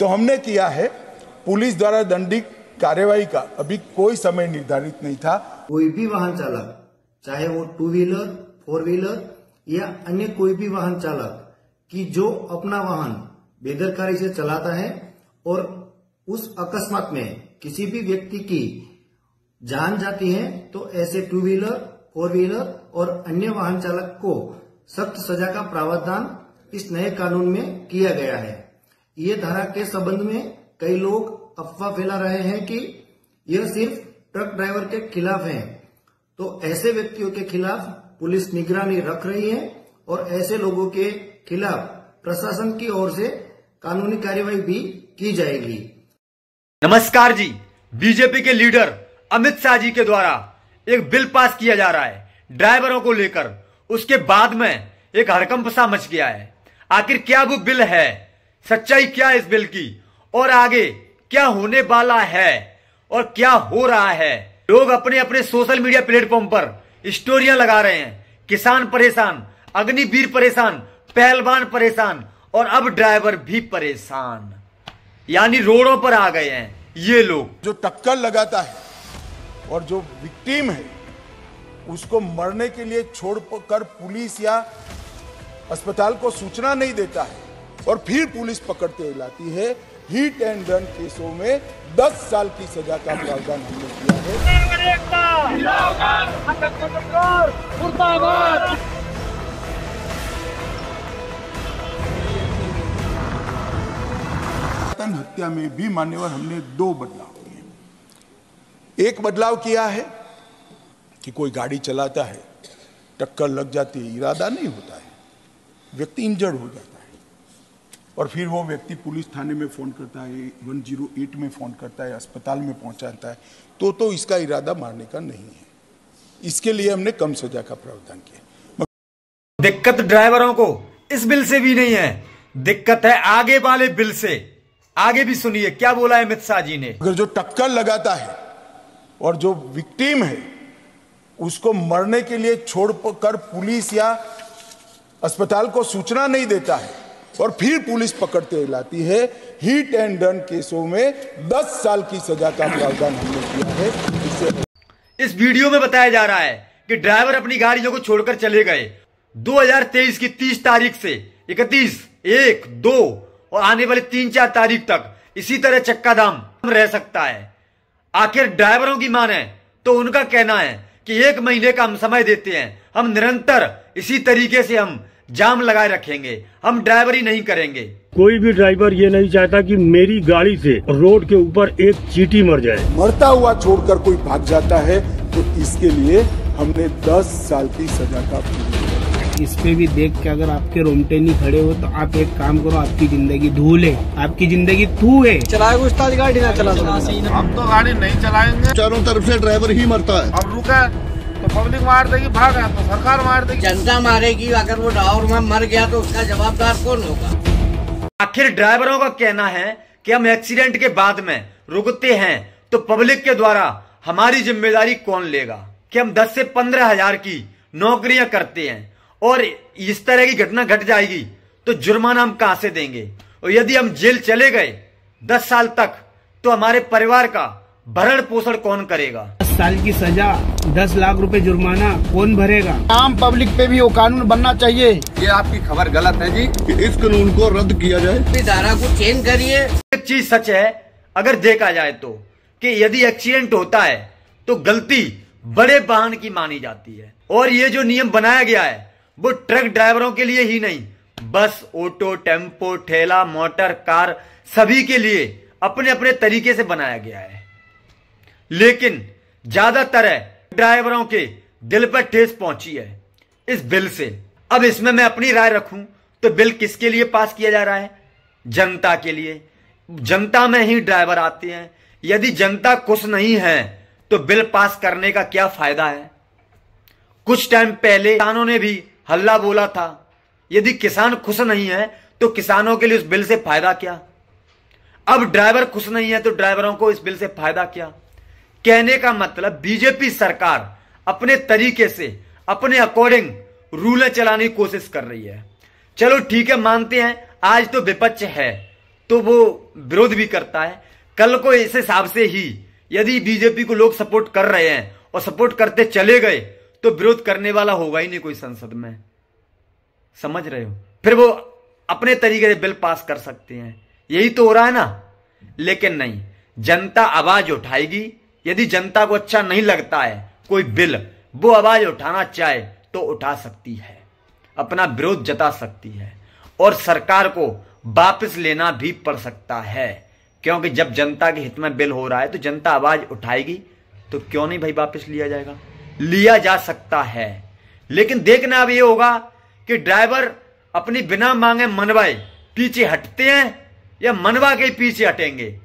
तो हमने किया है। पुलिस द्वारा दंडनीय कार्यवाही का अभी कोई समय निर्धारित नहीं था। कोई भी वाहन चालक, चाहे वो 2 व्हीलर, 4 व्हीलर या अन्य कोई भी वाहन चालक कि जो अपना वाहन बेदरकारी से चलाता है और उस अकस्मात में किसी भी व्यक्ति की जान जाती है, तो ऐसे 2 व्हीलर, 4 व्हीलर और अन्य वाहन चालक को सख्त सजा का प्रावधान इस नए कानून में किया गया है। ये धारा के संबंध में कई लोग अफवाह फैला रहे हैं कि यह सिर्फ ट्रक ड्राइवर के खिलाफ है, तो ऐसे व्यक्तियों के खिलाफ पुलिस निगरानी रख रही है और ऐसे लोगों के खिलाफ प्रशासन की ओर से कानूनी कार्यवाही भी की जाएगी। नमस्कार जी। बीजेपी के लीडर अमित शाह जी के द्वारा एक बिल पास किया जा रहा है ड्राइवरों को लेकर। उसके बाद में एक हड़कंप सा मच गया है। आखिर क्या वो बिल है, सच्चाई क्या है इस बिल की, और आगे क्या होने वाला है और क्या हो रहा है। लोग अपने अपने सोशल मीडिया प्लेटफॉर्म पर स्टोरियां लगा रहे हैं। किसान परेशान, अग्निवीर परेशान, पहलवान परेशान और अब ड्राइवर भी परेशान, यानी रोडों पर आ गए हैं ये लोग। जो टक्कर लगाता है और जो विक्टिम है उसको मरने के लिए छोड़कर पुलिस या अस्पताल को सूचना नहीं देता है और फिर पुलिस पकड़ते लाती है। हिट एंड रन केसों में 10 साल की सजा का प्रावधान हमने किया है। हत्या में भी मान्यवर हमने 2 बदलाव किए। एक बदलाव किया है कि कोई गाड़ी चलाता है, टक्कर लग जाती है, इरादा नहीं होता है, व्यक्ति इंजर्ड हो जाता है और फिर वो व्यक्ति पुलिस थाने में फोन करता है, 108 में फोन करता है, अस्पताल में पहुंचाता है, तो इसका इरादा मारने का नहीं है। इसके लिए हमने कम सजा का प्रावधान किया। दिक्कत ड्राइवरों को इस बिल से भी नहीं है, दिक्कत है आगे वाले बिल से। आगे भी सुनिए क्या बोला है अमित शाह जी ने। अगर जो टक्कर लगाता है और जो विक्टिम है उसको मरने के लिए छोड़कर पुलिस या अस्पताल को सूचना नहीं देता है और फिर पुलिस पकड़ते लाती है, हिट एंड रन केसों में 10 साल की सजा का प्रावधान हमने किया है। इस वीडियो में बताया जा रहा है कि ड्राइवर अपनी गाड़ियों को छोड़कर चले गए 2023 की 30 तारीख से 31, 1, 2 और आने वाले 3-4 तारीख तक इसी तरह चक्का जाम रह सकता है। आखिर ड्राइवरों की माने तो उनका कहना है कि 1 महीने का हम समय देते हैं, हम निरंतर इसी तरीके से हम जाम लगाए रखेंगे, हम ड्राइवरी नहीं करेंगे। कोई भी ड्राइवर ये नहीं चाहता कि मेरी गाड़ी से रोड के ऊपर एक चींटी मर जाए। मरता हुआ छोड़कर कोई भाग जाता है तो इसके लिए हमने 10 साल की सजा का। इस पे भी देख के अगर आपके रोमटे नहीं खड़े हो तो आप एक काम करो, आपकी जिंदगी धूल है, आपकी जिंदगी तू है। चलाएगा उस्ताद गाड़ी ना चला दो। हम तो गाड़ी नहीं चलाएंगे। चारों तरफ से ड्राइवर ही मरता है। अब रुका तो पब्लिक मार देगी, भागा तो सरकार मार देगी, जनता मारेगी। अगर वो ड्राइवर में मर गया तो उसका जवाबदार कौन होगा। आखिर ड्राइवरों का कहना है कि हम एक्सीडेंट के बाद में रुकते हैं तो पब्लिक के द्वारा हमारी जिम्मेदारी कौन लेगा, कि हम 10 से 15 हजार की नौकरियां करते हैं और इस तरह की घटना घट जाएगी तो जुर्माना हम कहां से देंगे, और यदि हम जेल चले गए 10 साल तक तो हमारे परिवार का भरण पोषण कौन करेगा। 10 साल की सजा, 10 लाख रुपए जुर्माना कौन भरेगा। आम पब्लिक पे भी वो कानून बनना चाहिए। ये आपकी खबर गलत है जी, कि इस कानून को रद्द किया जाए। धारा को चेंज करिए। एक चीज सच है अगर देखा जाए तो, कि यदि एक्सीडेंट होता है तो गलती बड़े वाहन की मानी जाती है, और ये जो नियम बनाया गया है वो ट्रक ड्राइवरों के लिए ही नहीं, बस, ऑटो, टेम्पो, ठेला, मोटर, कार सभी के लिए अपने अपने तरीके से बनाया गया है। लेकिन ज्यादातर ड्राइवरों के दिल पर ठेस पहुंची है इस बिल से। अब इसमें मैं अपनी राय रखूं तो बिल किसके लिए पास किया जा रहा है? जनता के लिए। जनता में ही ड्राइवर आते हैं। यदि जनता खुश नहीं है तो बिल पास करने का क्या फायदा है। कुछ टाइम पहले किसानों ने भी हल्ला बोला था। यदि किसान खुश नहीं है तो किसानों के लिए उस बिल से फायदा क्या। अब ड्राइवर खुश नहीं है तो ड्राइवरों को इस बिल से फायदा क्या। कहने का मतलब बीजेपी सरकार अपने तरीके से, अपने अकॉर्डिंग रूलें चलाने की कोशिश कर रही है। चलो ठीक है, मानते हैं आज तो विपक्ष है तो वो विरोध भी करता है। कल को इस हिसाब से ही यदि बीजेपी को लोग सपोर्ट कर रहे हैं और सपोर्ट करते चले गए तो विरोध करने वाला होगा ही नहीं कोई संसद में, समझ रहे हो। फिर वो अपने तरीके से बिल पास कर सकते हैं, यही तो हो रहा है ना। लेकिन नहीं, जनता आवाज उठाएगी। यदि जनता को अच्छा नहीं लगता है कोई बिल, वो आवाज उठाना चाहे तो उठा सकती है, अपना विरोध जता सकती है और सरकार को वापस लेना भी पड़ सकता है। क्योंकि जब जनता के हित में बिल हो रहा है तो जनता आवाज उठाएगी, तो क्यों नहीं भाई वापस लिया जाएगा, लिया जा सकता है। लेकिन देखना अब ये होगा कि ड्राइवर अपनी बिना मांगे मनवाए पीछे हटते हैं या मनवा के पीछे हटेंगे।